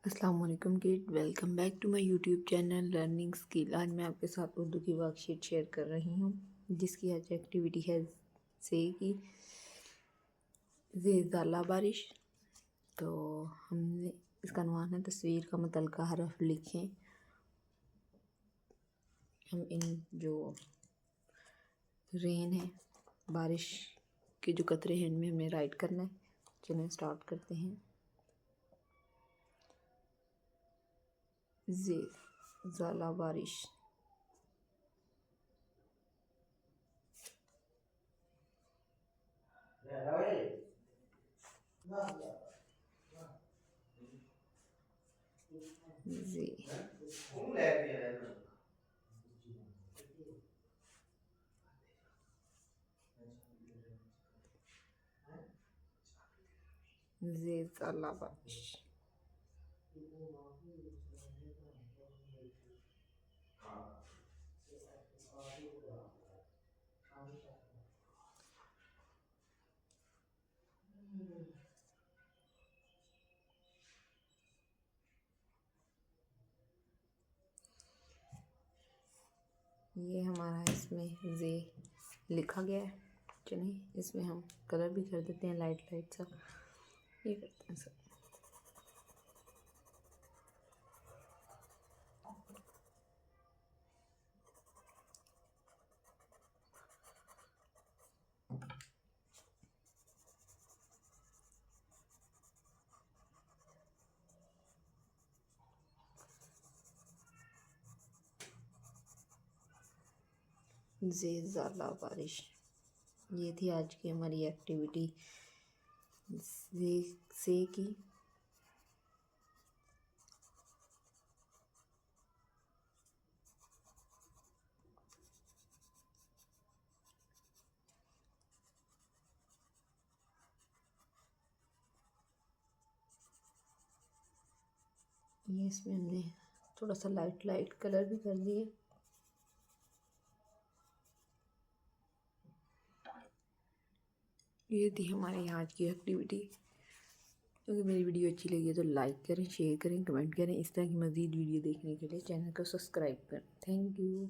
अस्सलाम वालेकुम kid, welcome back to my YouTube channel learning skill. आज मैं आपके साथ उर्दू की वर्कशीट शेयर कर रही हूँ, जिसकी आज एक्टिविटी है से कि ज़ेज़ाला बारिश। तो हमने इसका अनुमान है तस्वीर का मुतलका हरफ लिखें। हम इन जो रेन है, बारिश के जो कतरे हैं, इनमें हमें राइट करना है। चलिए स्टार्ट करते हैं। ज़ेज़ाला बारिश। ज़े ज़ेज़ाला बारिश। ये हमारा इसमें जे लिखा गया है। चलिए इसमें हम कलर भी कर देते हैं लाइट लाइट सा। ये करते हैं सब। ज़ेज़ाला बारिश। ये थी आज की हमारी एक्टिविटी से की। ये इसमें हमने थोड़ा सा लाइट लाइट कलर भी कर दिए। ये थी हमारे आज की एक्टिविटी। अगर मेरी वीडियो अच्छी लगी है तो लाइक करें, शेयर करें, कमेंट करें। इस तरह की मज़ीद वीडियो देखने के लिए चैनल को सब्सक्राइब करें। Thank you.